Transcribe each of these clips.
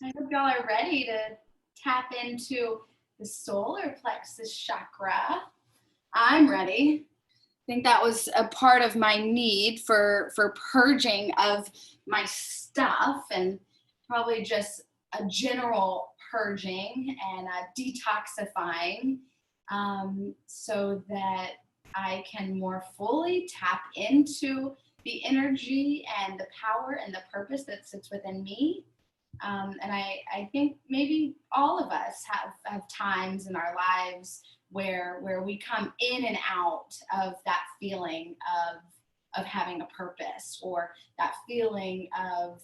I hope y'all are ready to tap into the solar plexus chakra. I'm ready. I think that was a part of my need for purging of my stuff, and probably just a general purging and detoxifying, so that I can more fully tap into the energy and the power and the purpose that sits within me. And I think maybe all of us have times in our lives where we come in and out of that feeling of having a purpose, or that feeling of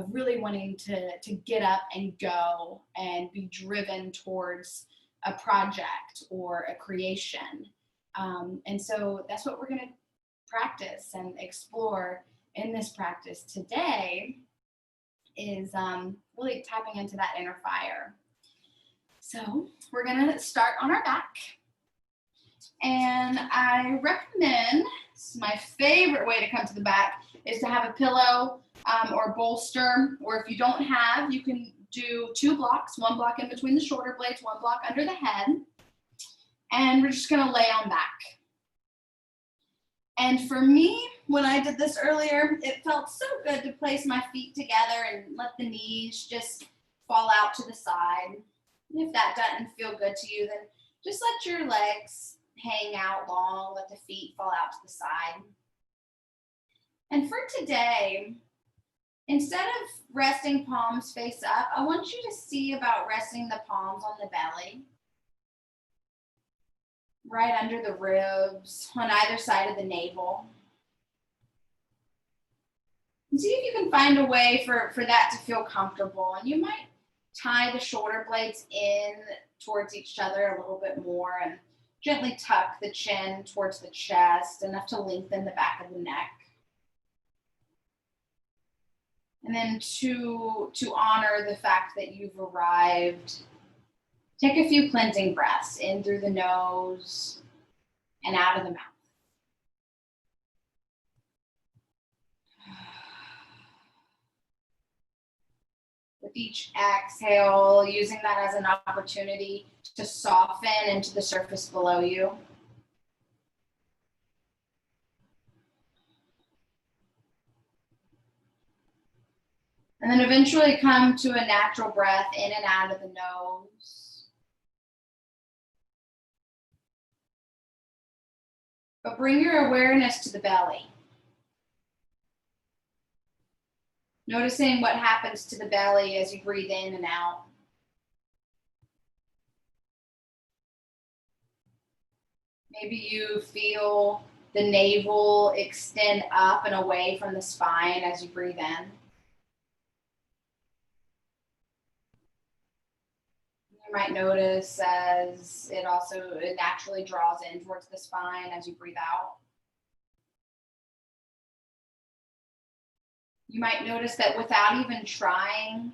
really wanting to get up and go and be driven towards a project or a creation. And so that's what we're going to practice and explore in this practice today, is really tapping into that inner fire. So we're gonna start on our back. And I recommend, this is my favorite way to come to the back, is to have a pillow or bolster, or if you don't have, you can do 2 blocks, 1 block in between the shoulder blades, 1 block under the head. And we're just gonna lay on back. And for me, when I did this earlier, it felt so good to place my feet together and let the knees just fall out to the side. And if that doesn't feel good to you, then just let your legs hang out long, let the feet fall out to the side. And for today, instead of resting palms face up, I want you to see about resting the palms on the belly, right under the ribs, on either side of the navel. And see if you can find a way for that to feel comfortable. And you might tie the shoulder blades in towards each other a little bit more, and gently tuck the chin towards the chest, enough to lengthen the back of the neck. And then to honor the fact that you've arrived, take a few cleansing breaths in through the nose and out of the mouth. With each exhale, using that as an opportunity to soften into the surface below you. And then eventually come to a natural breath in and out of the nose. But bring your awareness to the belly. Noticing what happens to the belly as you breathe in and out. Maybe you feel the navel extend up and away from the spine as you breathe in. You might notice as it naturally draws in towards the spine as you breathe out. You might notice that without even trying,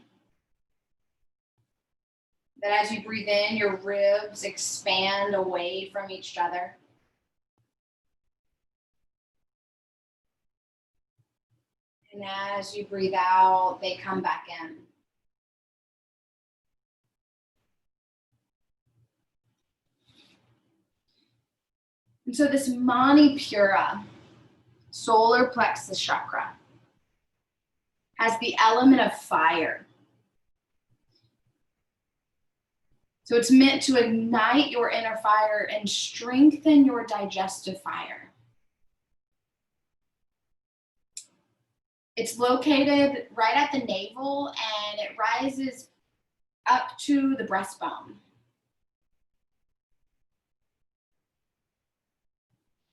that as you breathe in, your ribs expand away from each other. And as you breathe out, they come back in. And so this Manipura, solar plexus chakra, has the element of fire. So it's meant to ignite your inner fire and strengthen your digestive fire. It's located right at the navel, and it rises up to the breastbone.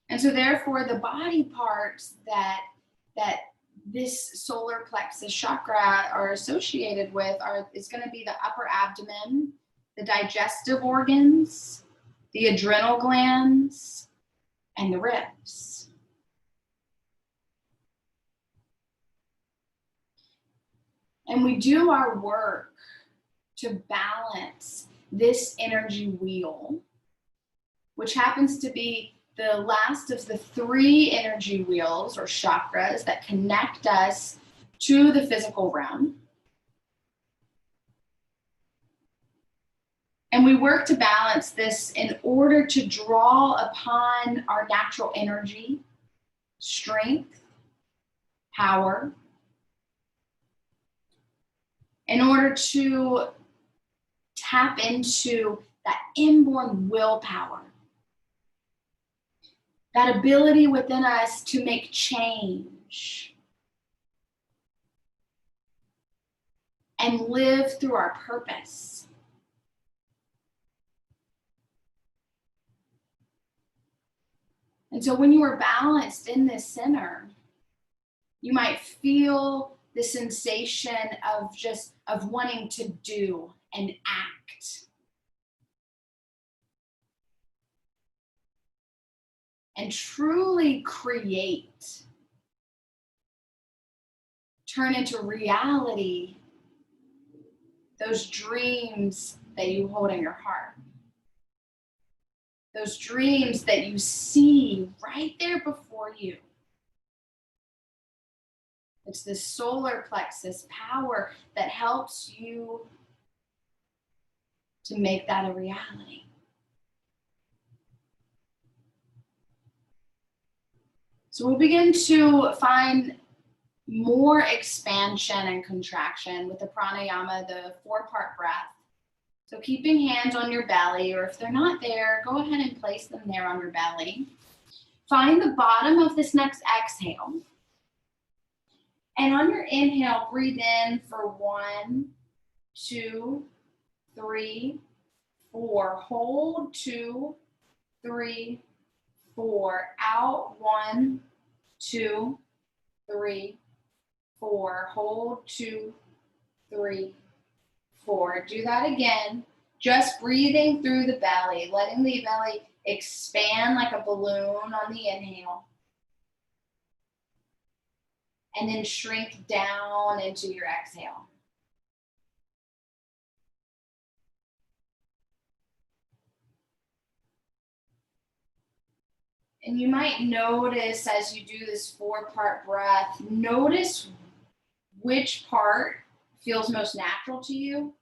And so therefore, the body parts that this solar plexus chakra are associated with is going to be the upper abdomen, the digestive organs, the adrenal glands, and the ribs. And we do our work to balance this energy wheel, which happens to be the last of the 3 energy wheels or chakras that connect us to the physical realm. And we work to balance this in order to draw upon our natural energy, strength, power, in order to tap into that inborn willpower, that ability within us to make change and live through our purpose. And so when you are balanced in this center, you might feel the sensation of wanting to do and act and truly create, turn into reality those dreams that you hold in your heart. Those dreams that you see right there before you. It's this solar plexus power that helps you to make that a reality. So we'll begin to find more expansion and contraction with the pranayama, the 4-part breath. So keeping hands on your belly, or if they're not there, go ahead and place them there on your belly. Find the bottom of this next exhale. And on your inhale, breathe in for 1, 2, 3, 4. Hold 2, 3, 4. Out 1, 2, 3, 4. Hold 2, 3, 4. Do that again. Just breathing through the belly, letting the belly expand like a balloon on the inhale. And then shrink down into your exhale. And you might notice as you do this 4-part breath, notice which part feels most natural to you.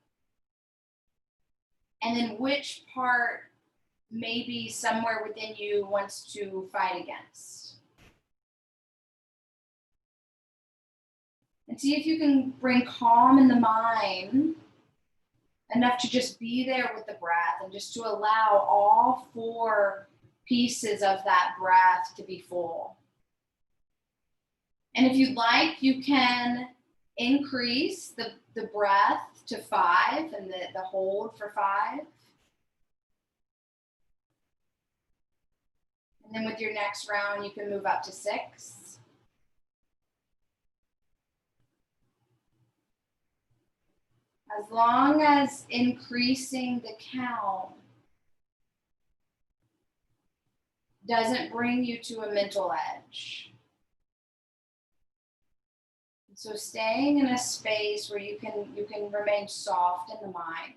And then which part maybe somewhere within you wants to fight against. And see if you can bring calm in the mind enough to just be there with the breath and just to allow all 4 pieces of that breath to be full. And if you'd like, you can increase the breath to 5 and the hold for 5. And then with your next round, you can move up to 6. As long as increasing the count doesn't bring you to a mental edge. So staying in a space where you can remain soft in the mind.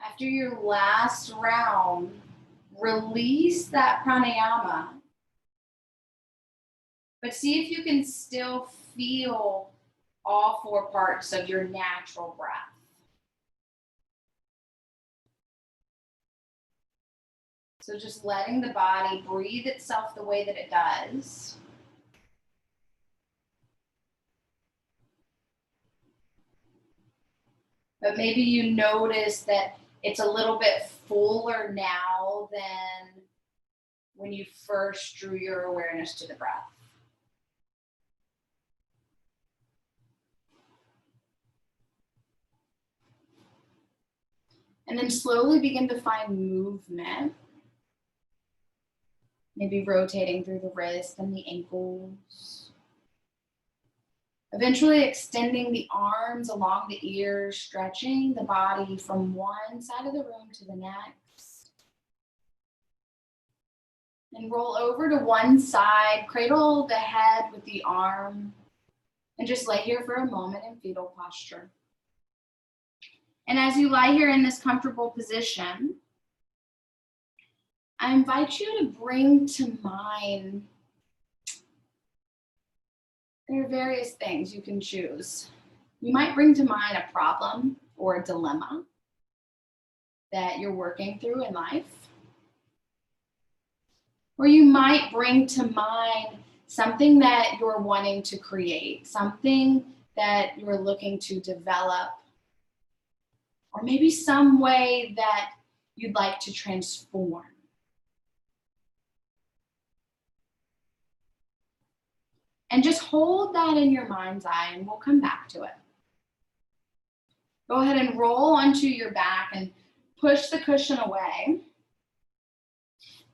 After your last round, release that pranayama, but see if you can still feel all 4 parts of your natural breath. So just letting the body breathe itself the way that it does. But maybe you notice that it's a little bit fuller now than when you first drew your awareness to the breath. And then slowly begin to find movement. Maybe rotating through the wrist and the ankles. Eventually extending the arms along the ears, stretching the body from one side of the room to the next. And roll over to one side, cradle the head with the arm, and just lay here for a moment in fetal posture. And as you lie here in this comfortable position, I invite you to bring to mind, there are various things you can choose. You might bring to mind a problem or a dilemma that you're working through in life. Or you might bring to mind something that you're wanting to create, something that you're looking to develop, or maybe some way that you'd like to transform. And just hold that in your mind's eye and we'll come back to it. Go ahead and roll onto your back and push the cushion away.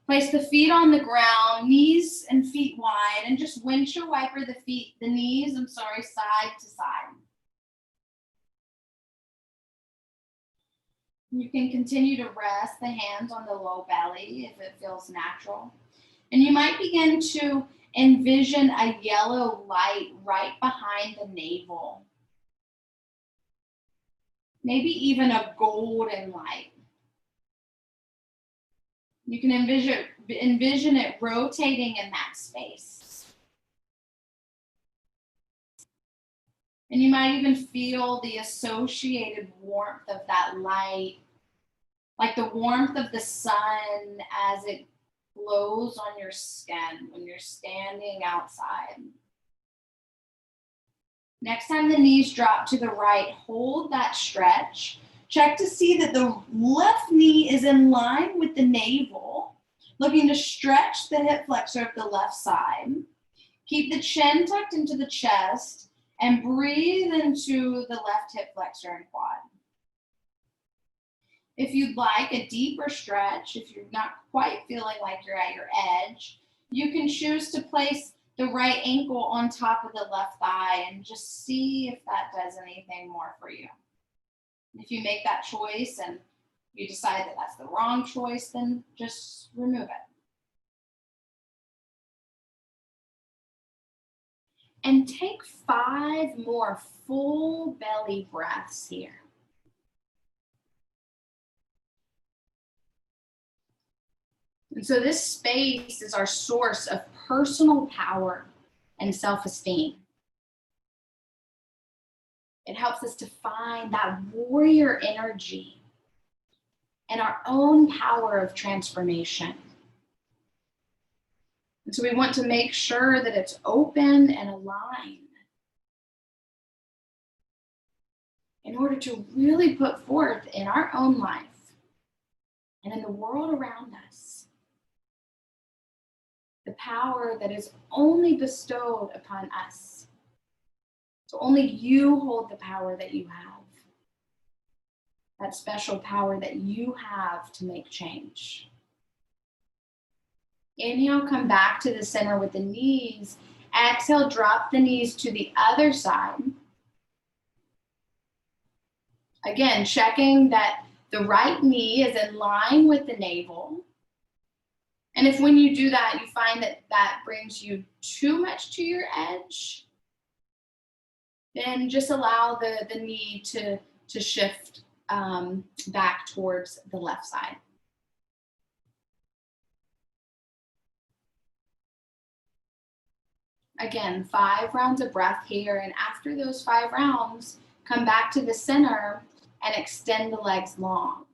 Place the feet on the ground, knees and feet wide, and just windshield wiper the knees, side to side. You can continue to rest the hands on the low belly if it feels natural. And you might begin to envision a yellow light right behind the navel. Maybe even a golden light. You can envision it rotating in that space. And you might even feel the associated warmth of that light, like the warmth of the sun as it glows on your skin when you're standing outside. Next time the knees drop to the right, hold that stretch. Check to see that the left knee is in line with the navel, looking to stretch the hip flexor of the left side. Keep the chin tucked into the chest and breathe into the left hip flexor and quad. If you'd like a deeper stretch, if you're not quite feeling like you're at your edge, you can choose to place the right ankle on top of the left thigh and just see if that does anything more for you. If you make that choice and you decide that that's the wrong choice, then just remove it. And take 5 more full belly breaths here. And so this space is our source of personal power and self-esteem. It helps us to find that warrior energy and our own power of transformation. And so we want to make sure that it's open and aligned in order to really put forth in our own life and in the world around us the power that is only bestowed upon us. So only you hold the power that you have, that special power that you have to make change. Inhale, come back to the center with the knees. Exhale, drop the knees to the other side. Again, checking that the right knee is in line with the navel. And if when you do that, you find that that brings you too much to your edge, then just allow the knee to shift back towards the left side. Again, 5 rounds of breath here. And after those 5 rounds, come back to the center and extend the legs long.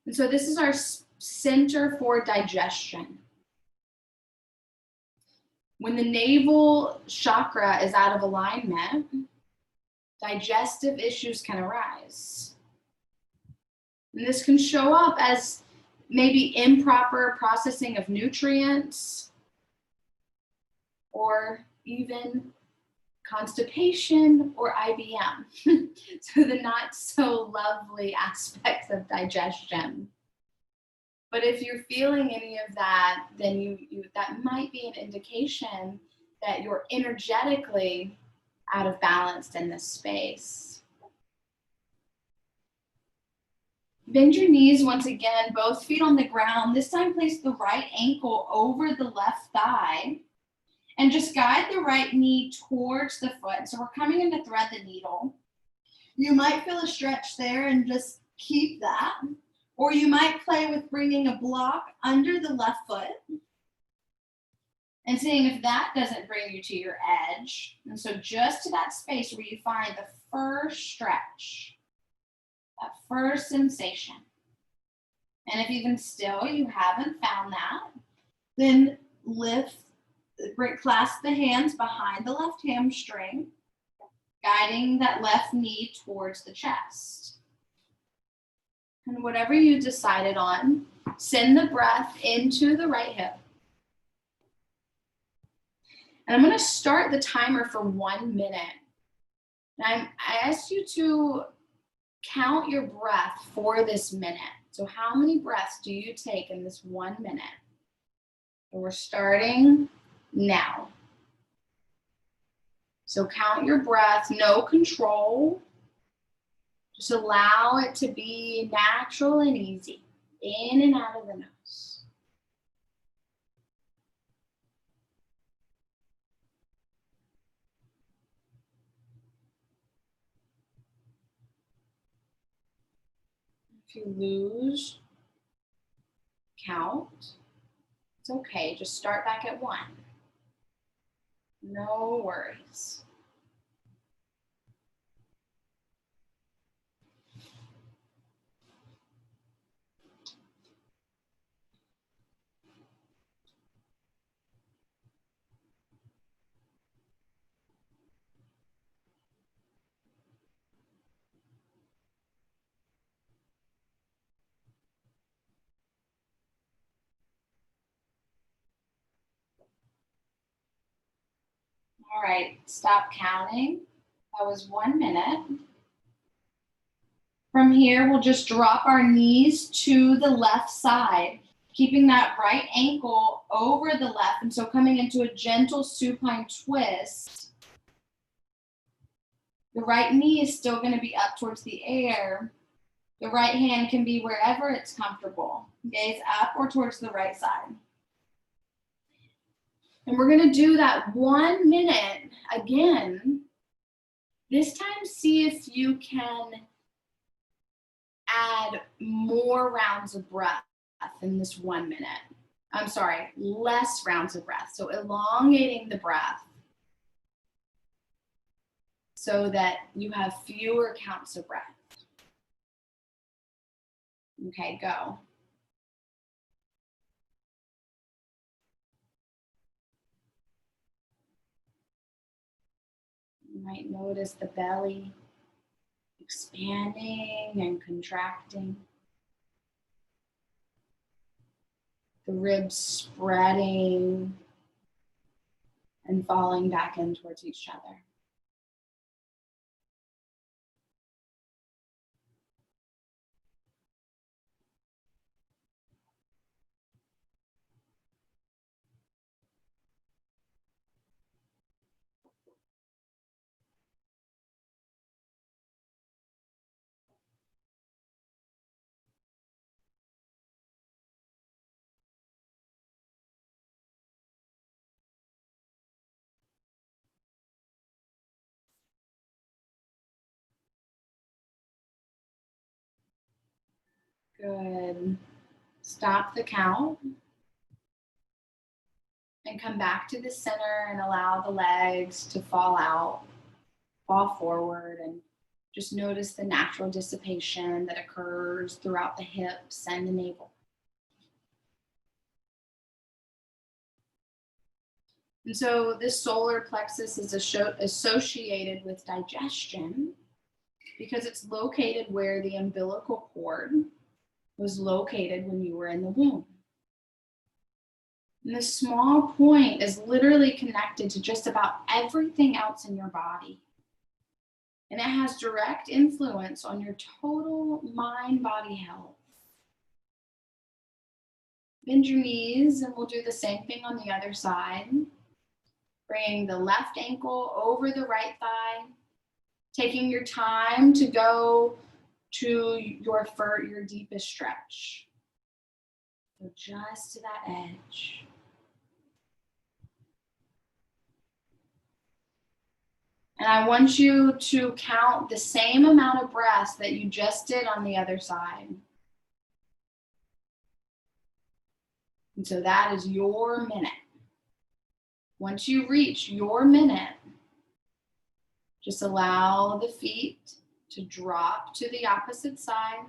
And so this is our center for digestion. When the navel chakra is out of alignment, digestive issues can arise. And this can show up as maybe improper processing of nutrients or even constipation or IBM. So the not so lovely aspects of digestion. But if you're feeling any of that, then that might be an indication that you're energetically out of balance in this space. Bend your knees once again, both feet on the ground. This time place the right ankle over the left thigh And just guide the right knee towards the foot. So we're coming in to thread the needle. You might feel a stretch there and just keep that. Or you might play with bringing a block under the left foot and seeing if that doesn't bring you to your edge. And so just to that space where you find the first stretch, that first sensation. And if even still you haven't found that, then clasp the hands behind the left hamstring, guiding that left knee towards the chest. And whatever you decided on, send the breath into the right hip. And I'm going to start the timer for 1 minute. And I ask you to count your breath for this minute. So how many breaths do you take in this 1 minute? And we're starting now. So count your breath, no control. Just allow it to be natural and easy, in and out of the nose. If you lose count, it's okay. Just start back at 1. No worries. All right, stop counting. That was 1 minute. From here, we'll just drop our knees to the left side, keeping that right ankle over the left. And so coming into a gentle supine twist. The right knee is still going to be up towards the air. The right hand can be wherever it's comfortable. Gaze up or towards the right side. And we're going to do that 1 minute again. This time, see if you can add more rounds of breath in this 1 minute. I'm sorry, less rounds of breath. So elongating the breath so that you have fewer counts of breath. Okay, go. You might notice the belly expanding and contracting. The ribs spreading and falling back in towards each other. Good. Stop the count and come back to the center and allow the legs to fall out, fall forward, and just notice the natural dissipation that occurs throughout the hips and the navel. And so this solar plexus is associated with digestion because it's located where the umbilical cord was located when you were in the womb. And this small point is literally connected to just about everything else in your body. And it has direct influence on your total mind-body health. Bend your knees and we'll do the same thing on the other side. Bringing the left ankle over the right thigh. Taking your time to go to your deepest stretch. So just to that edge. And I want you to count the same amount of breaths that you just did on the other side. And so that is your minute. Once you reach your minute, just allow the feet to drop to the opposite side,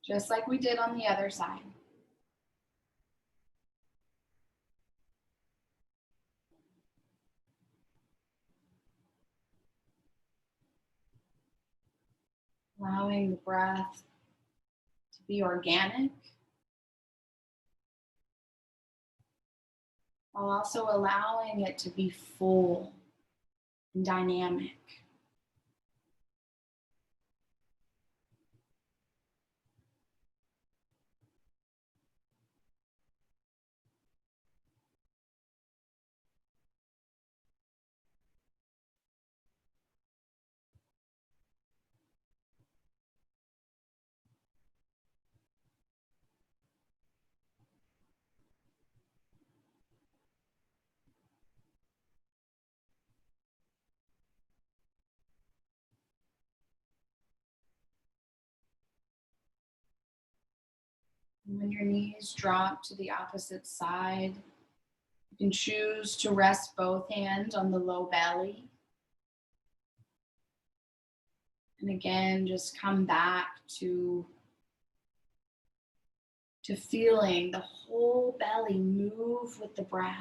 just like we did on the other side. Allowing the breath to be organic, while also allowing it to be full and dynamic. And when your knees drop to the opposite side, you can choose to rest both hands on the low belly. And again, just come back to feeling the whole belly move with the breath.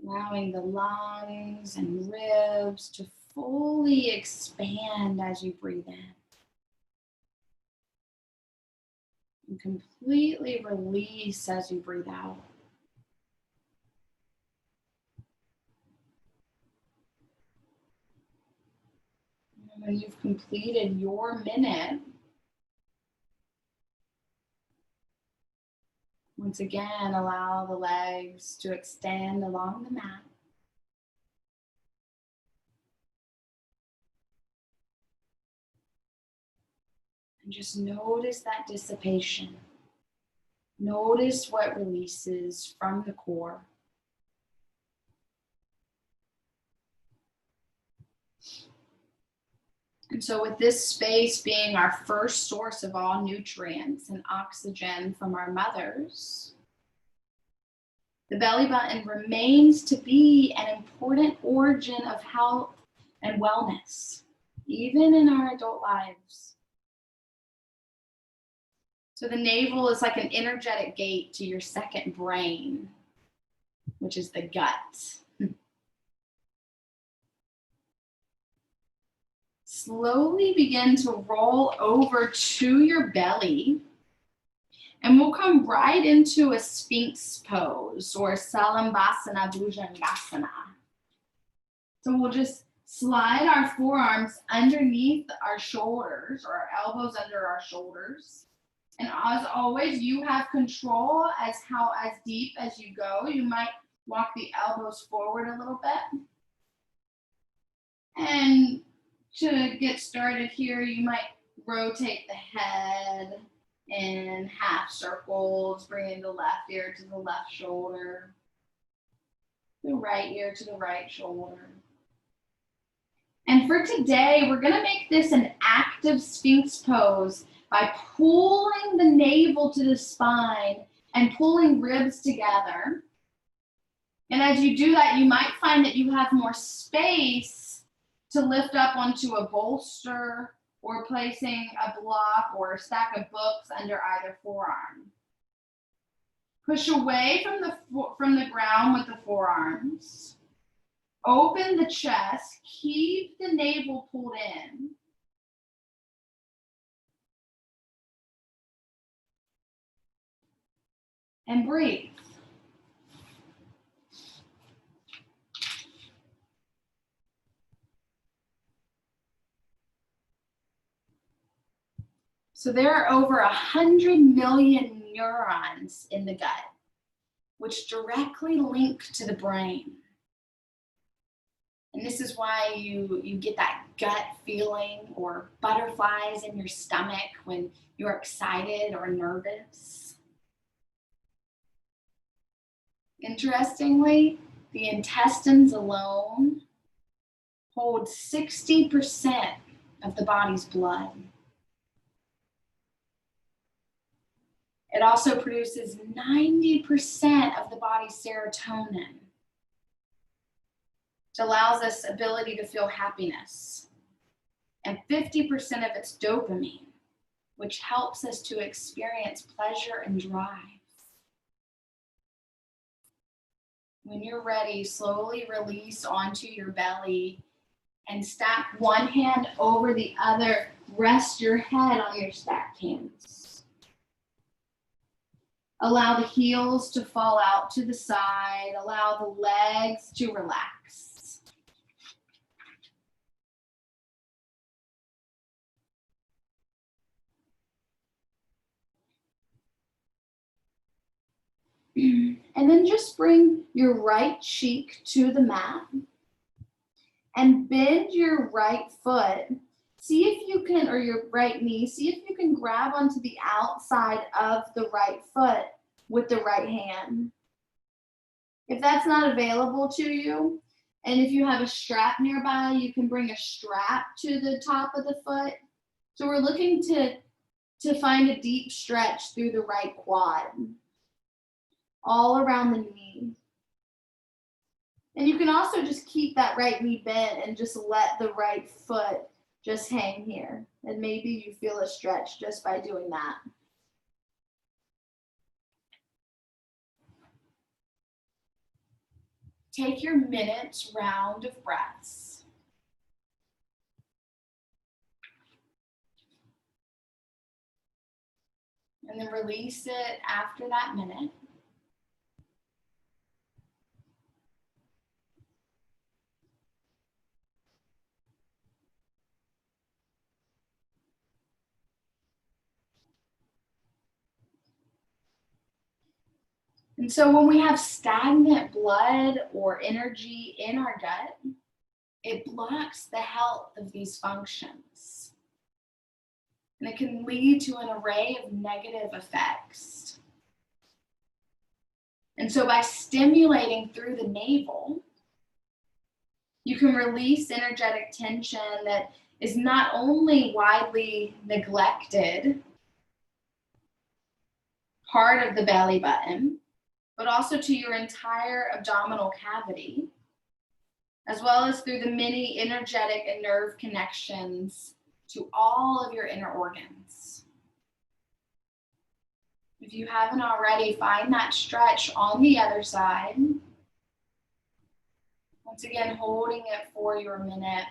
Allowing the lungs and ribs to fully expand as you breathe in. And completely release as you breathe out. And when you've completed your minute, once again, allow the legs to extend along the mat. And just notice that dissipation. Notice what releases from the core. And so with this space being our first source of all nutrients and oxygen from our mothers, the belly button remains to be an important origin of health and wellness, even in our adult lives. So the navel is like an energetic gate to your second brain, which is the gut. Slowly begin to roll over to your belly, and we'll come right into a Sphinx pose or Salambhasana Bhujangasana. So we'll just slide our forearms underneath our shoulders, or our elbows under our shoulders. And as always, you have control as deep as you go. You might walk the elbows forward a little bit. And to get started here, you might rotate the head in half circles, bringing the left ear to the left shoulder, the right ear to the right shoulder. And for today, we're gonna make this an active Sphinx pose by pulling the navel to the spine and pulling ribs together. And as you do that, you might find that you have more space to lift up onto a bolster or placing a block or a stack of books under either forearm. Push away from the ground with the forearms. Open the chest, keep the navel pulled in. And breathe. So there are over 100 million neurons in the gut, which directly link to the brain. And this is why you get that gut feeling or butterflies in your stomach when you're excited or nervous? Interestingly, the intestines alone hold 60% of the body's blood. It also produces 90% of the body's serotonin, which allows us ability to feel happiness, and 50% of its dopamine, which helps us to experience pleasure and drive. When you're ready, slowly release onto your belly and stack one hand over the other. Rest your head on your stacked hands. Allow the heels to fall out to the side. Allow the legs to relax. And then just bring your right cheek to the mat and bend your right foot. See if you can, or your right knee, see if you can grab onto the outside of the right foot with the right hand. If that's not available to you, and if you have a strap nearby, you can bring a strap to the top of the foot. So we're looking to find a deep stretch through the right quad, all around the knee. And you can also just keep that right knee bent and just let the right foot just hang here. And maybe you feel a stretch just by doing that. Take your minute round of breaths. And then release it after that minute. And so when we have stagnant blood or energy in our gut, it blocks the health of these functions. And it can lead to an array of negative effects. And so by stimulating through the navel, you can release energetic tension that is not only widely neglected, part of the belly button, but also to your entire abdominal cavity, as well as through the many energetic and nerve connections to all of your inner organs. If you haven't already, find that stretch on the other side. Once again, holding it for your minute.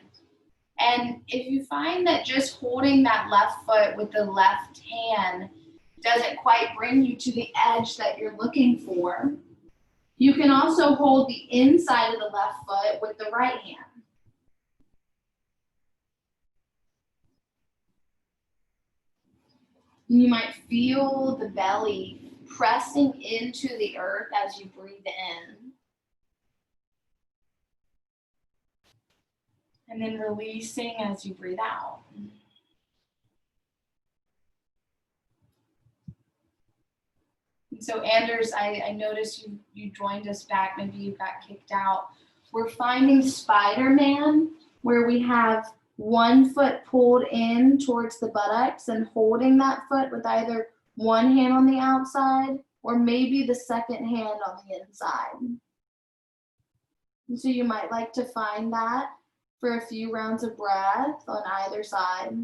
And if you find that just holding that left foot with the left hand doesn't quite bring you to the edge that you're looking for, you can also hold the inside of the left foot with the right hand. You might feel the belly pressing into the earth as you breathe in. And then releasing as you breathe out. And so Anders, I noticed you joined us back, maybe you got kicked out. We're finding Spider-Man, where we have one foot pulled in towards the buttocks and holding that foot with either one hand on the outside or maybe the second hand on the inside. And so you might like to find that for a few rounds of breath on either side.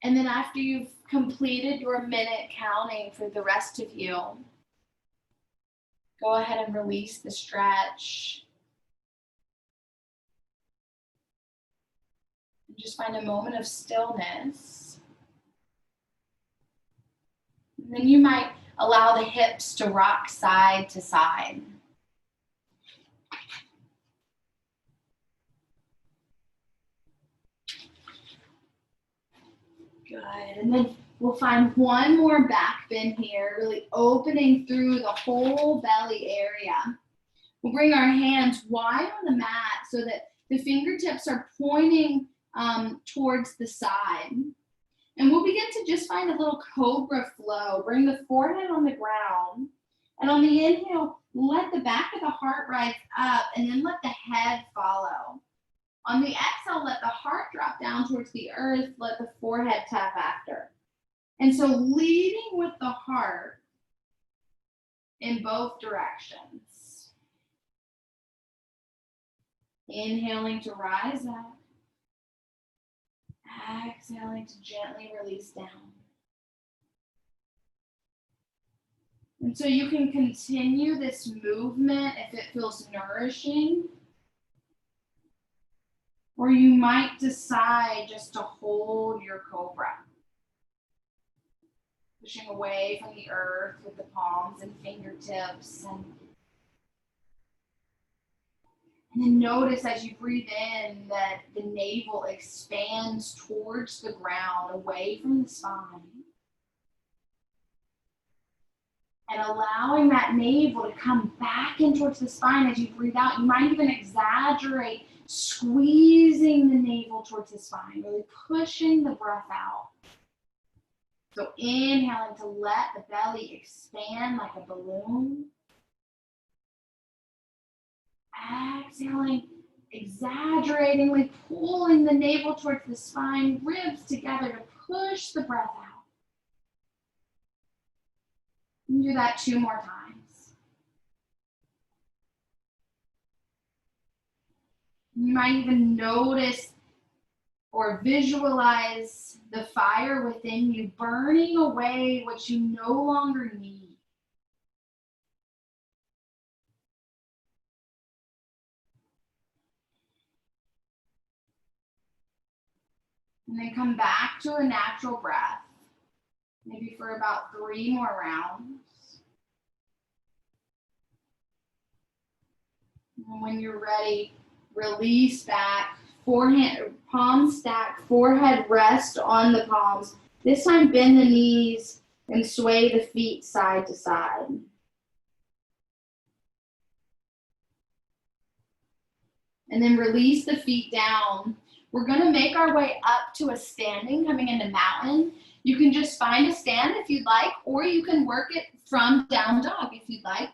And then after you've completed your minute counting for the rest of you, go ahead and release the stretch. And just find a moment of stillness. And then you might allow the hips to rock side to side. Good, and then we'll find one more back bend here, really opening through the whole belly area. We'll bring our hands wide on the mat so that The fingertips are pointing towards the side. And we'll begin to just find a little cobra flow. Bring the forehead on the ground. And on the inhale, let the back of the heart rise up and then let the head follow. On the exhale, let the heart drop down towards the earth. Let the forehead tap after. And so leading with the heart in both directions. Inhaling to rise up. Exhaling to gently release down. And so you can continue this movement if it feels nourishing. Or you might decide just to hold your cobra. Pushing away from the earth with the palms and fingertips. And then notice as you breathe in that the navel expands towards the ground, away from the spine. And allowing that navel to come back in towards the spine as you breathe out. You might even exaggerate, squeezing the navel towards the spine, really pushing the breath out. So inhaling to let the belly expand like a balloon. Exhaling, exaggeratingly pulling the navel towards the spine, ribs together to push the breath out. And do that 2 more times. You might even notice or visualize the fire within you burning away what you no longer need. And then come back to a natural breath, maybe for about 3 more rounds. And when you're ready, release back, forehand, palms stack, forehead rest on the palms. This time bend the knees and sway the feet side to side. And then release the feet down. We're gonna make our way up to a standing, coming into mountain. You can just find a stand if you'd like, or you can work it from down dog if you'd like,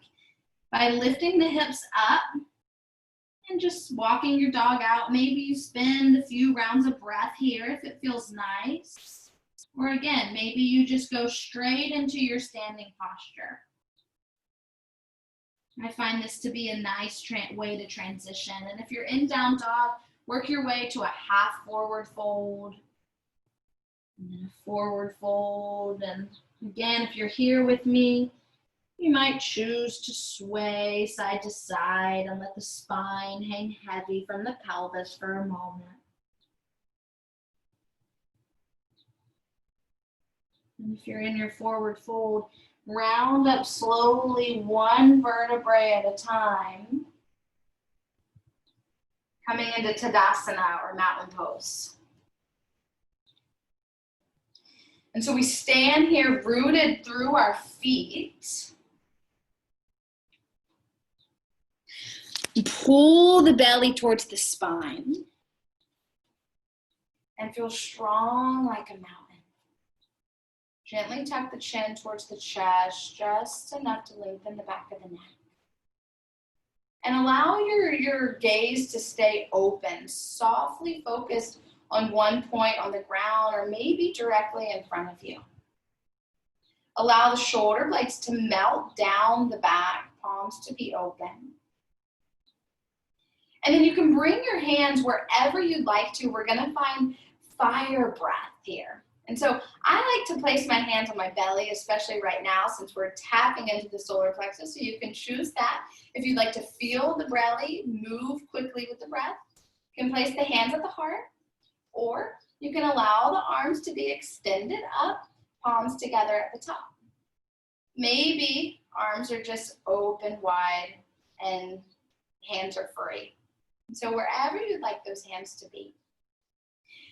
by lifting the hips up and just walking your dog out. Maybe you spend a few rounds of breath here if it feels nice. Or again, maybe you just go straight into your standing posture. I find this to be a nice way to transition. And if you're in down dog, work your way to a half forward fold, and then a forward fold. And again, if you're here with me, you might choose to sway side to side and let the spine hang heavy from the pelvis for a moment. And if you're in your forward fold, round up slowly, 1 vertebrae at a time, coming into Tadasana or mountain pose. And so we stand here rooted through our feet. Pull the belly towards the spine and feel strong like a mountain. Gently tuck the chin towards the chest, just enough to lengthen the back of the neck. And allow your gaze to stay open, softly focused on one point on the ground or maybe directly in front of you. Allow the shoulder blades to melt down the back, palms to be open. And then you can bring your hands wherever you'd like to. We're gonna find fire breath here. And so I like to place my hands on my belly, especially right now since we're tapping into the solar plexus. So you can choose that. If you'd like to feel the belly move quickly with the breath, you can place the hands at the heart, or you can allow the arms to be extended up, palms together at the top. Maybe arms are just open wide and hands are free. So wherever you'd like those hands to be.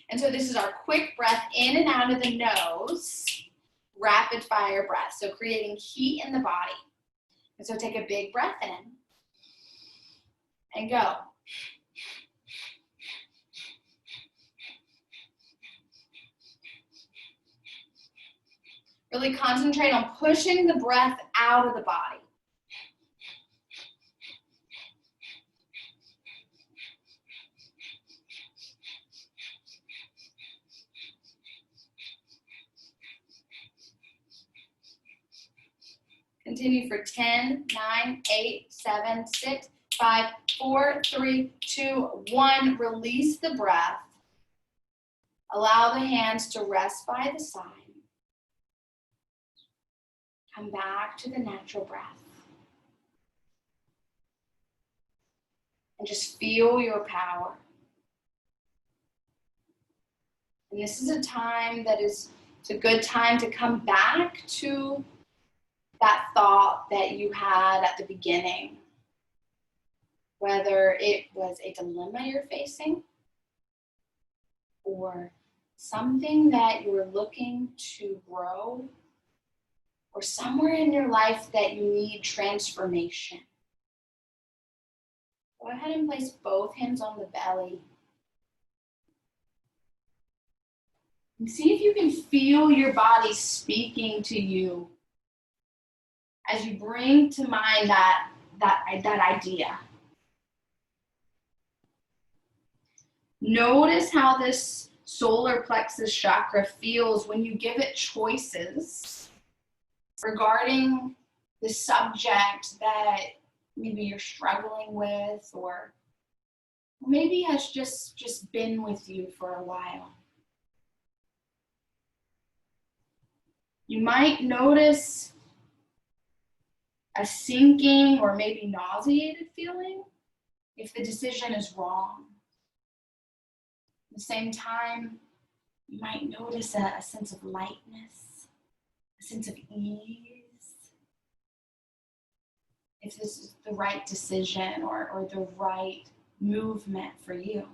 And so this is our quick breath in and out of the nose, rapid fire breath. So creating heat in the body. And so take a big breath in and go. Really concentrate on pushing the breath out of the body. Continue for 10, 9, 8, 7, 6, 5, 4, 3, 2, 1. Release the breath. Allow the hands to rest by the side. Come back to the natural breath. And just feel your power. And this is a time that it's a good time to come back to that thought that you had at the beginning. Whether it was a dilemma you're facing or something that you were looking to grow, or somewhere in your life that you need transformation. Go ahead and place both hands on the belly. And see if you can feel your body speaking to you as you bring to mind that idea. Notice how this solar plexus chakra feels when you give it choices regarding the subject that maybe you're struggling with, or maybe has just been with you for a while. You might notice a sinking or maybe nauseated feeling if the decision is wrong. At the same time, you might notice a sense of lightness, a sense of ease, if this is the right decision or the right movement for you.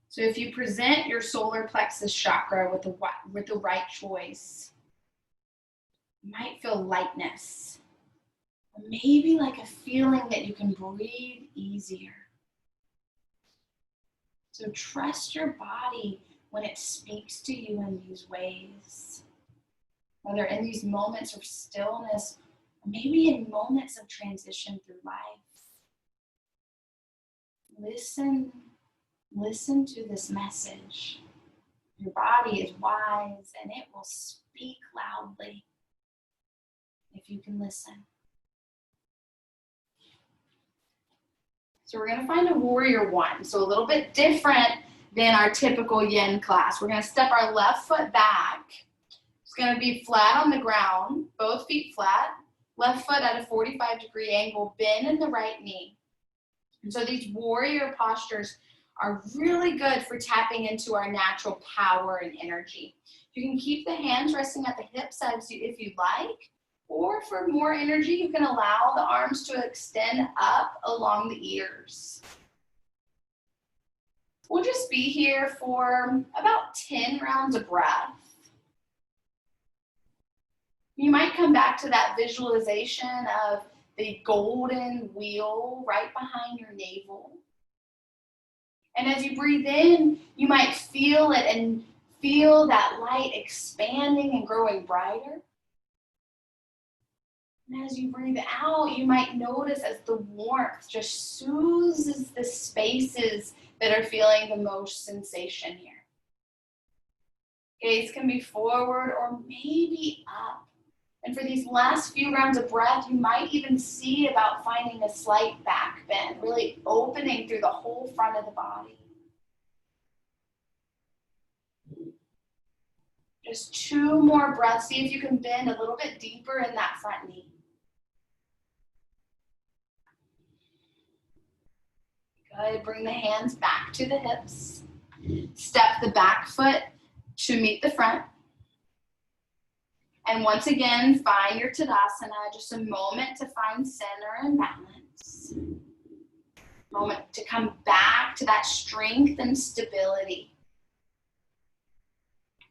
So if you present your solar plexus chakra with the right choice, you might feel lightness, or maybe like a feeling that you can breathe easier. So trust your body when it speaks to you in these ways, whether in these moments of stillness, or maybe in moments of transition through life. Listen to this message. Your body is wise and it will speak loudly if you can listen. So we're going to find a warrior one. So a little bit different than our typical yin class. We're going to step our left foot back. It's going to be flat on the ground, both feet flat, left foot at a 45-degree angle, bend in the right knee. And so these warrior postures are really good for tapping into our natural power and energy. You can keep the hands resting at the hips if you like, or for more energy, you can allow the arms to extend up along the ears. We'll just be here for about 10 rounds of breath. You might come back to that visualization of the golden wheel right behind your navel. And as you breathe in, you might feel it and feel that light expanding and growing brighter. And as you breathe out, you might notice as the warmth just soothes the spaces that are feeling the most sensation here. Gaze can be forward or maybe up. And for these last few rounds of breath, you might even see about finding a slight back bend, really opening through the whole front of the body. Just 2 more breaths. See if you can bend a little bit deeper in that front knee. Good. Bring the hands back to the hips. Step the back foot to meet the front. And once again, find your Tadasana, just a moment to find center and balance. Moment to come back to that strength and stability.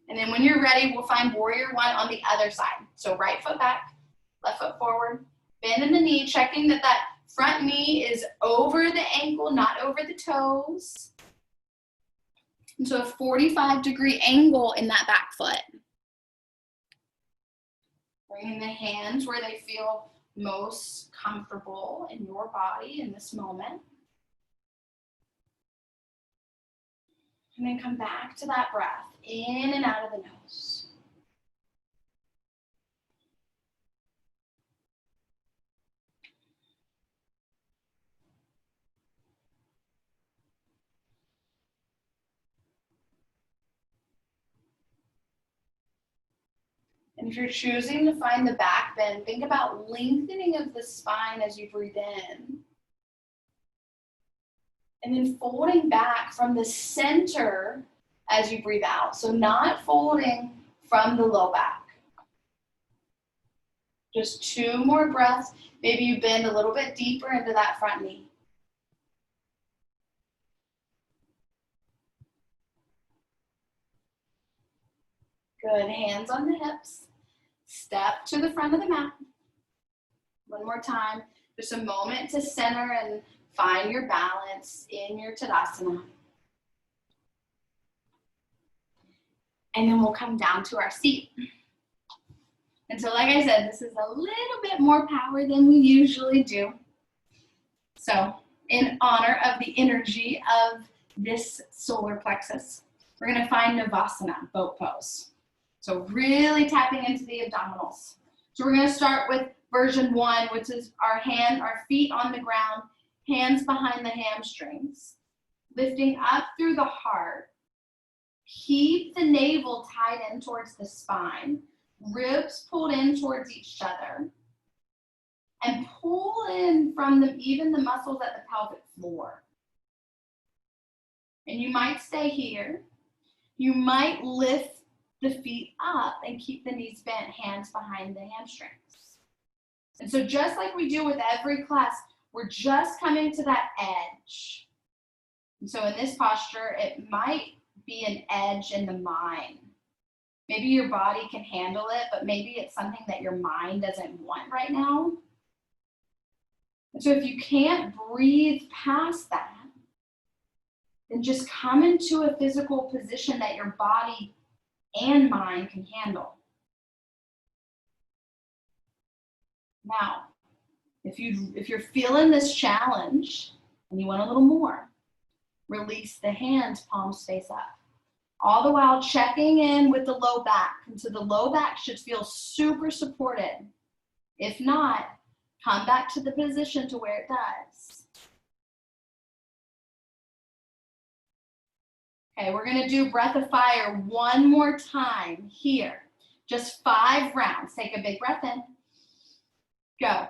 And then when you're ready, we'll find warrior one on the other side. So right foot back, left foot forward, bend in the knee, checking that that front knee is over the ankle, not over the toes. And so a 45-degree angle in that back foot. Bringing the hands where they feel most comfortable in your body in this moment. And then come back to that breath, in and out of the nose. And if you're choosing to find the back bend, think about lengthening of the spine as you breathe in. And then folding back from the center as you breathe out. So not folding from the low back. Just 2 more breaths. Maybe you bend a little bit deeper into that front knee. Good, hands on the hips. Step to the front of the mat. One more time. Just a moment to center and find your balance in your Tadasana. And then we'll come down to our seat. And so like I said, this is a little bit more power than we usually do. So in honor of the energy of this solar plexus, we're gonna find Navasana, boat pose. So really tapping into the abdominals. So we're gonna start with version 1, which is our feet on the ground, hands behind the hamstrings, lifting up through the heart. Keep the navel tied in towards the spine, ribs pulled in towards each other, and pull in from even the muscles at the pelvic floor. And you might stay here. You might lift the feet up and keep the knees bent, hands behind the hamstrings. And so just like we do with every class, we're just coming to that edge. And so in this posture, it might be an edge in the mind. Maybe your body can handle it, but maybe it's something that your mind doesn't want right now. And so if you can't breathe past that, then just come into a physical position that your body and mind can handle. Now, if you're feeling this challenge and you want a little more, release the hands, palms face up. All the while checking in with the low back. And so the low back should feel super supported. If not, come back to the position to where it does. Okay, we're gonna do breath of fire one more time here. Just 5 rounds. Take a big breath in. Go.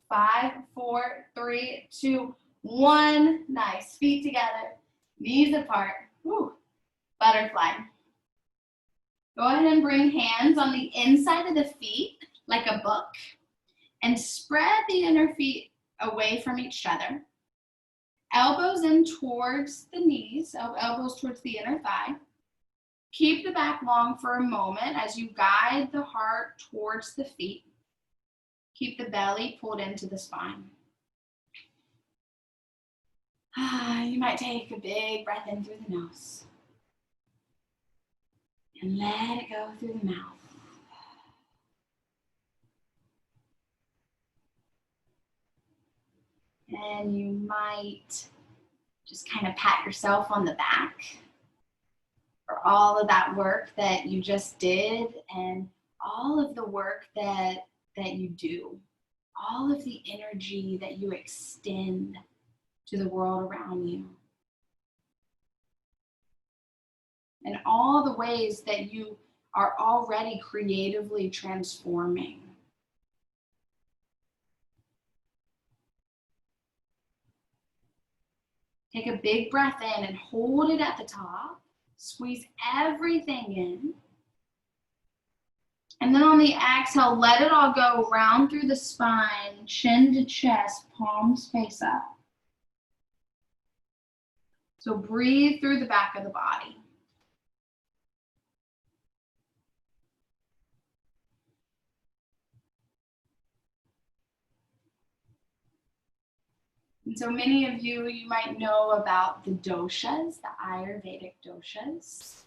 5, 4, 3, 2, 1. Nice. Feet together, knees apart. Woo. Butterfly. Go ahead and bring hands on the inside of the feet like a book and spread the inner feet away from each other. Elbows in towards the knees, elbows towards the inner thigh. Keep the back long for a moment as you guide the heart towards the feet. Keep the belly pulled into the spine. You might take a big breath in through the nose. And let it go through the mouth. And you might just kind of pat yourself on the back for all of that work that you just did and all of the work that you do, all of the energy that you extend to the world around you, and all the ways that you are already creatively transforming. Take a big breath in and hold it at the top. Squeeze everything in. And then on the exhale, let it all go round through the spine, chin to chest, palms face up. So breathe through the back of the body. And so many of you, you might know about the doshas, the Ayurvedic doshas.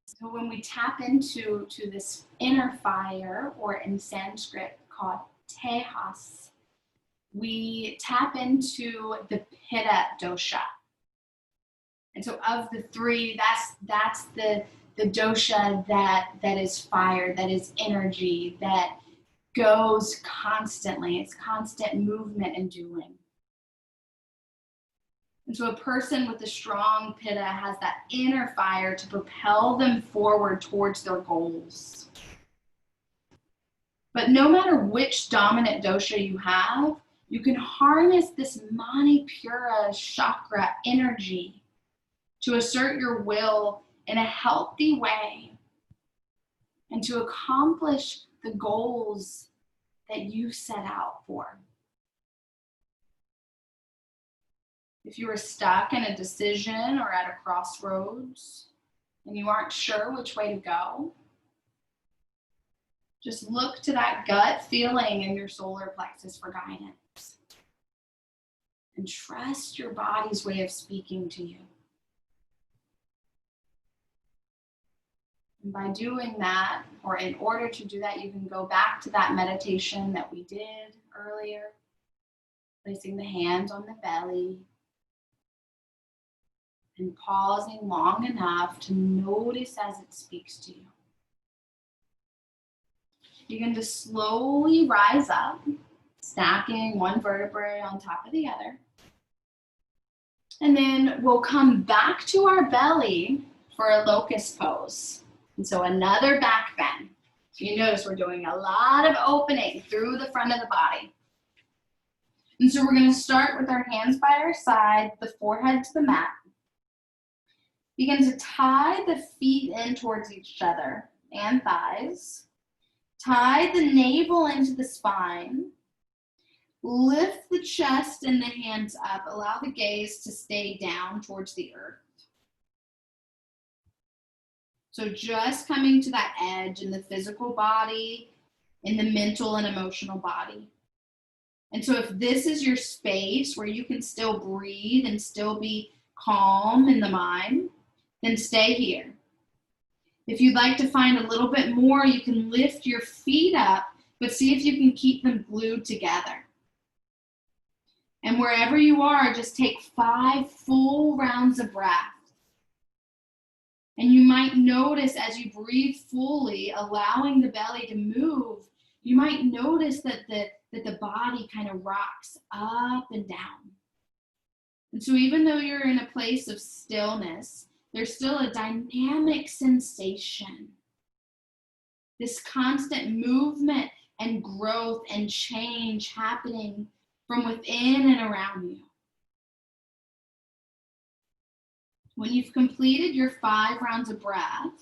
So when we tap into this inner fire, or in Sanskrit called tejas, we tap into the pitta dosha. And so of the three, that's the dosha that is fire, that is energy, that goes constantly. It's constant movement and doing. And so a person with a strong pitta has that inner fire to propel them forward towards their goals. But no matter which dominant dosha you have, you can harness this Manipura chakra energy to assert your will in a healthy way and to accomplish the goals that you set out for. If you are stuck in a decision or at a crossroads and you aren't sure which way to go, just look to that gut feeling in your solar plexus for guidance. And trust your body's way of speaking to you. And by doing that, or in order to do that, you can go back to that meditation that we did earlier, placing the hands on the belly, and pausing long enough to notice as it speaks to you. Begin to slowly rise up, stacking one vertebrae on top of the other. And then we'll come back to our belly for a locust pose. And so another back bend. So you notice we're doing a lot of opening through the front of the body. And so we're going to start with our hands by our side, the forehead to the mat. Begin to tie the feet in towards each other and thighs. Tie the navel into the spine. Lift the chest and the hands up. Allow the gaze to stay down towards the earth. So just coming to that edge in the physical body, in the mental and emotional body. And so if this is your space where you can still breathe and still be calm in the mind, then stay here. If you'd like to find a little bit more, you can lift your feet up, but see if you can keep them glued together. And wherever you are, just take 5 full rounds of breath. And you might notice as you breathe fully, allowing the belly to move, you might notice that the body kind of rocks up and down. And so even though you're in a place of stillness, there's still a dynamic sensation. This constant movement and growth and change happening from within and around you. When you've completed your 5 rounds of breath,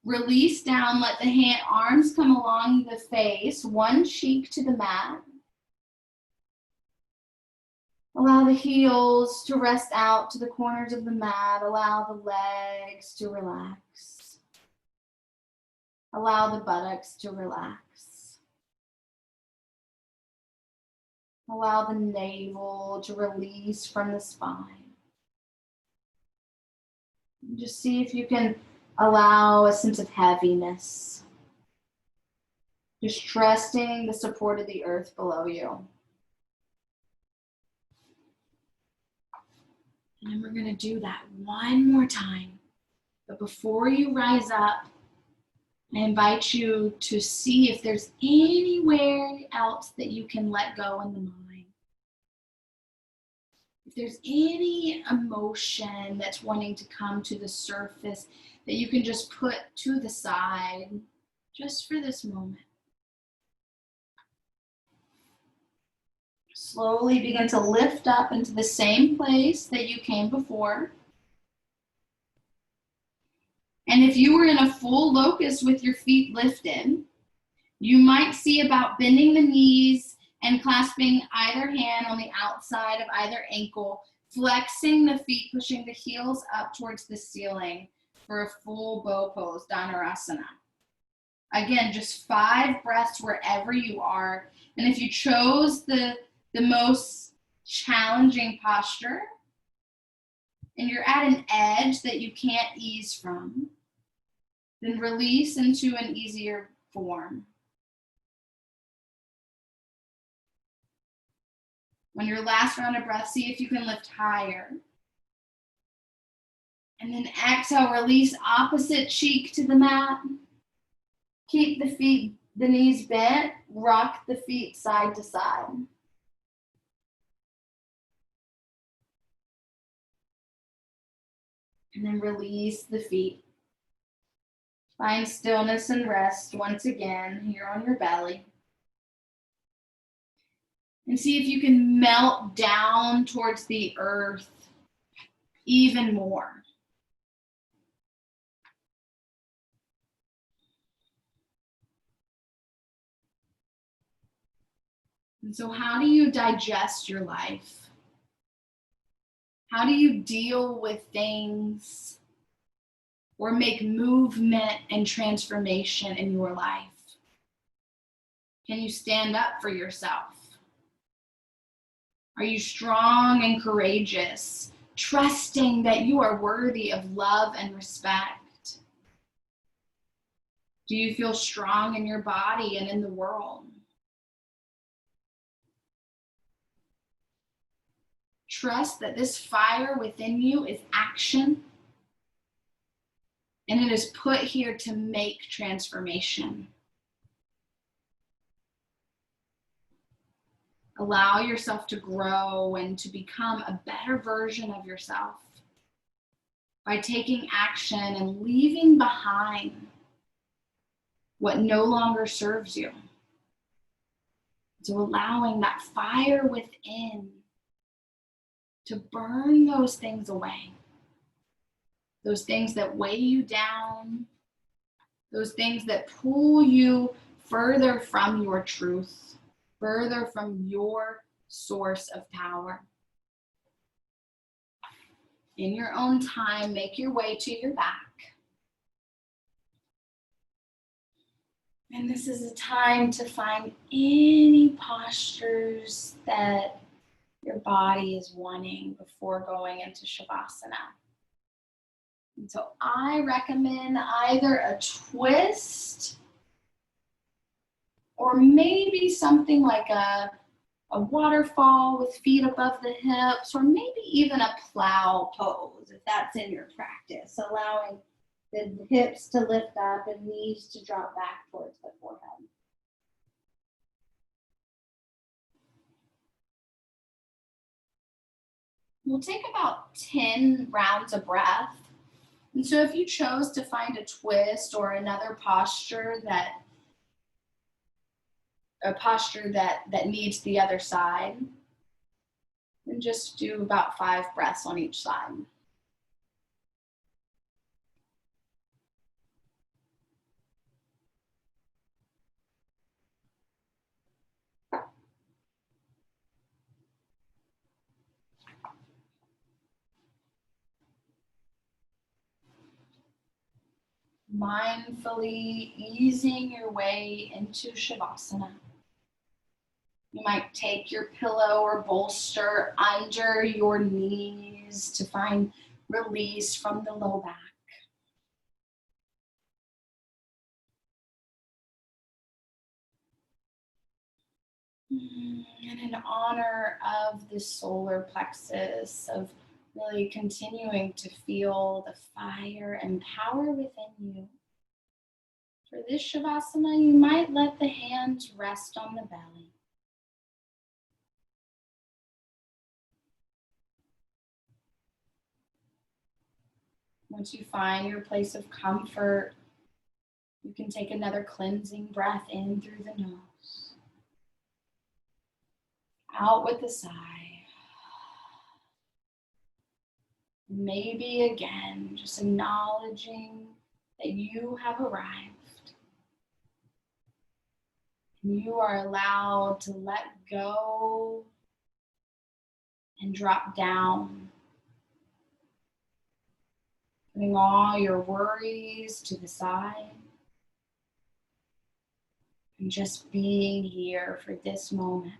release down, let the arms come along the face, one cheek to the mat. Allow the heels to rest out to the corners of the mat. Allow the legs to relax. Allow the buttocks to relax. Allow the navel to release from the spine. Just see if you can allow a sense of heaviness. Just trusting the support of the earth below you. And then we're going to do that one more time. But before you rise up, I invite you to see if there's anywhere else that you can let go in the mind. If there's any emotion that's wanting to come to the surface that you can just put to the side just for this moment. Slowly begin to lift up into the same place that you came before. And if you were in a full locust with your feet lifted, you might see about bending the knees and clasping either hand on the outside of either ankle, flexing the feet, pushing the heels up towards the ceiling for a full bow pose, Dhanurasana. Again, just 5 breaths wherever you are. And if you chose the most challenging posture and you're at an edge that you can't ease from, then release into an easier form. On your last round of breath, see if you can lift higher. And then exhale, release opposite cheek to the mat. Keep the knees bent, rock the feet side to side. And then release the feet. Find stillness and rest once again here on your belly. And see if you can melt down towards the earth even more. And so how do you digest your life? How do you deal with things or make movement and transformation in your life? Can you stand up for yourself? Are you strong and courageous, trusting that you are worthy of love and respect? Do you feel strong in your body and in the world? Trust that this fire within you is action, and it is put here to make transformation. Allow yourself to grow and to become a better version of yourself by taking action and leaving behind what no longer serves you. So allowing that fire within to burn those things away. Those things that weigh you down, those things that pull you further from your truth, further from your source of power. In your own time, make your way to your back. And this is a time to find any postures that your body is wanting before going into Shavasana. And so I recommend either a twist or maybe something like a waterfall with feet above the hips, or maybe even a plow pose if that's in your practice, allowing the hips to lift up and knees to drop back towards the forehead. We'll take about 10 rounds of breath. And so if you chose to find a twist or another posture that needs the other side, then just do about 5 breaths on each side. Mindfully easing your way into Shavasana. You might take your pillow or bolster under your knees to find release from the low back. And in honor of the solar plexus, of really continuing to feel the fire and power within you, for this Shavasana, you might let the hands rest on the belly. Once you find your place of comfort, you can take another cleansing breath in through the nose. Out with a sigh. Maybe again, just acknowledging that you have arrived. You are allowed to let go and drop down, putting all your worries to the side and just being here for this moment.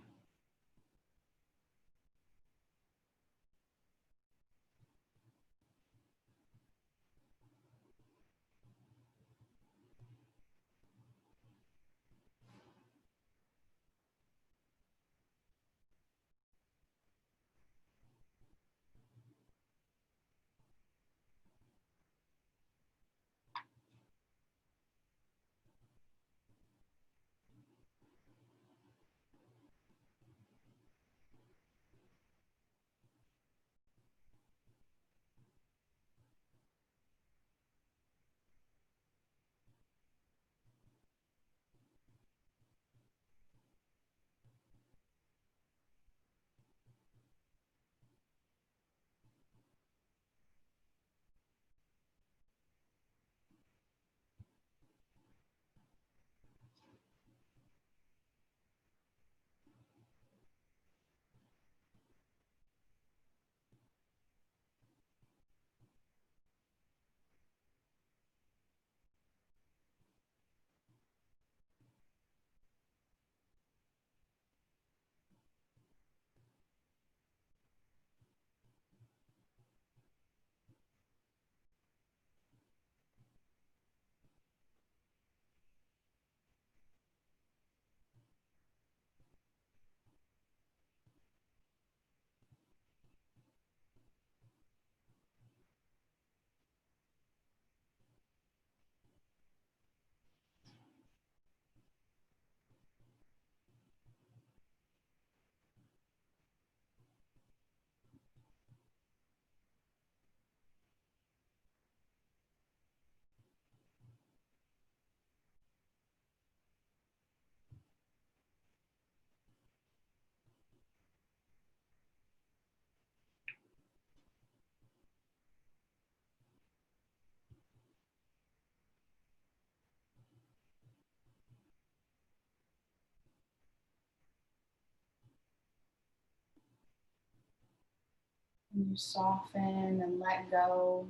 You soften and let go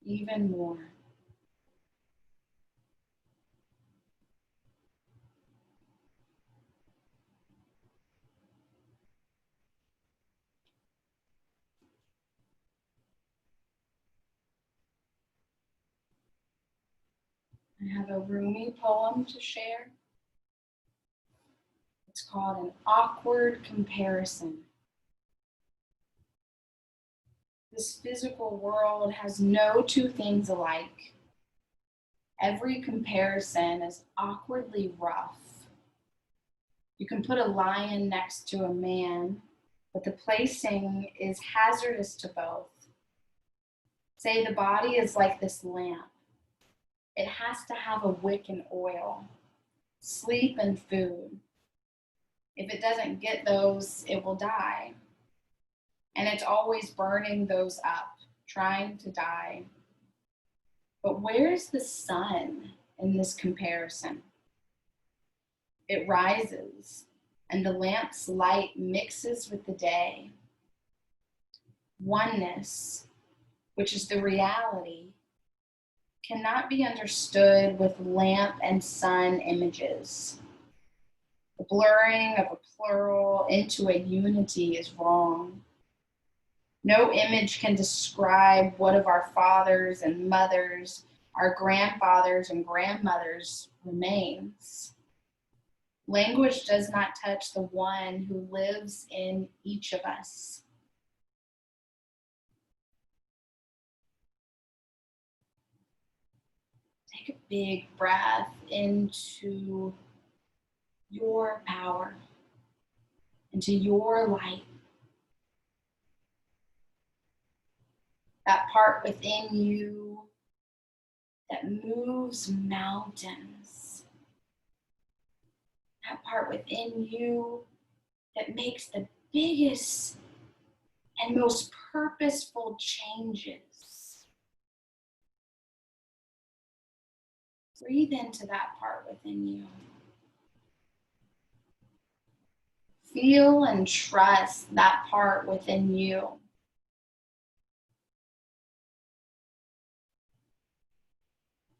even more. I have a Rumi poem to share. It's called An Awkward Comparison. This physical world has no two things alike. Every comparison is awkwardly rough. You can put a lion next to a man, but the placing is hazardous to both. Say the body is like this lamp. It has to have a wick and oil, sleep and food. If it doesn't get those, it will die. And it's always burning those up, trying to die. But where's the sun in this comparison? It rises, and the lamp's light mixes with the day. Oneness, which is the reality, cannot be understood with lamp and sun images. The blurring of a plural into a unity is wrong. No image can describe what of our fathers and mothers, our grandfathers and grandmothers remains. Language does not touch the one who lives in each of us. Take a big breath into your power, into your light. That part within you that moves mountains. That part within you that makes the biggest and most purposeful changes. Breathe into that part within you. Feel and trust that part within you.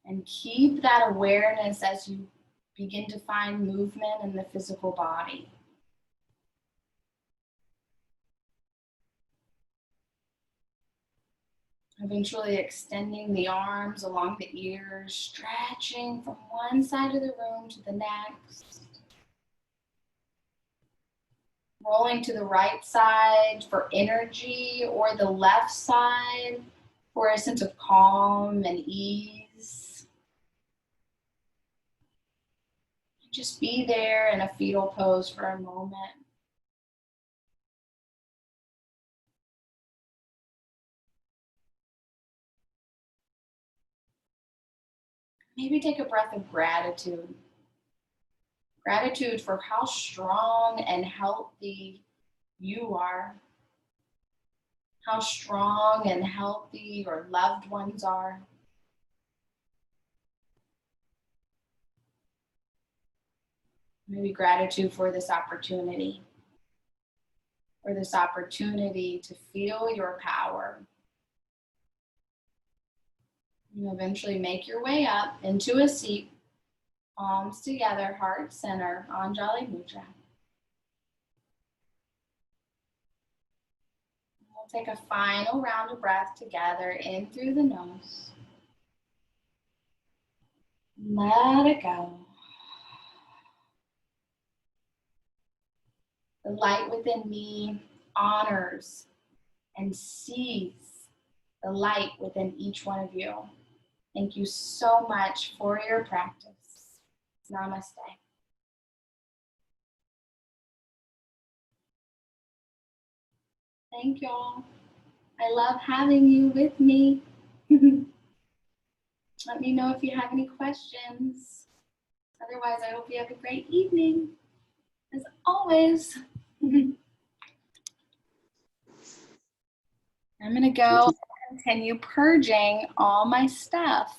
And keep that awareness as you begin to find movement in the physical body. Eventually extending the arms along the ears, stretching from one side of the room to the next. Rolling to the right side for energy, or the left side for a sense of calm and ease. Just be there in a fetal pose for a moment. Maybe take a breath of gratitude. Gratitude for how strong and healthy you are. How strong and healthy your loved ones are. Maybe gratitude for this opportunity. For this opportunity to feel your power. You eventually make your way up into a seat. Palms together, heart center, Anjali Mudra. We'll take a final round of breath together in through the nose. Let it go. The light within me honors and sees the light within each one of you. Thank you so much for your practice. Namaste. Thank y'all. I love having you with me. Let me know if you have any questions. Otherwise, I hope you have a great evening. As always. I'm going to go and continue purging all my stuff.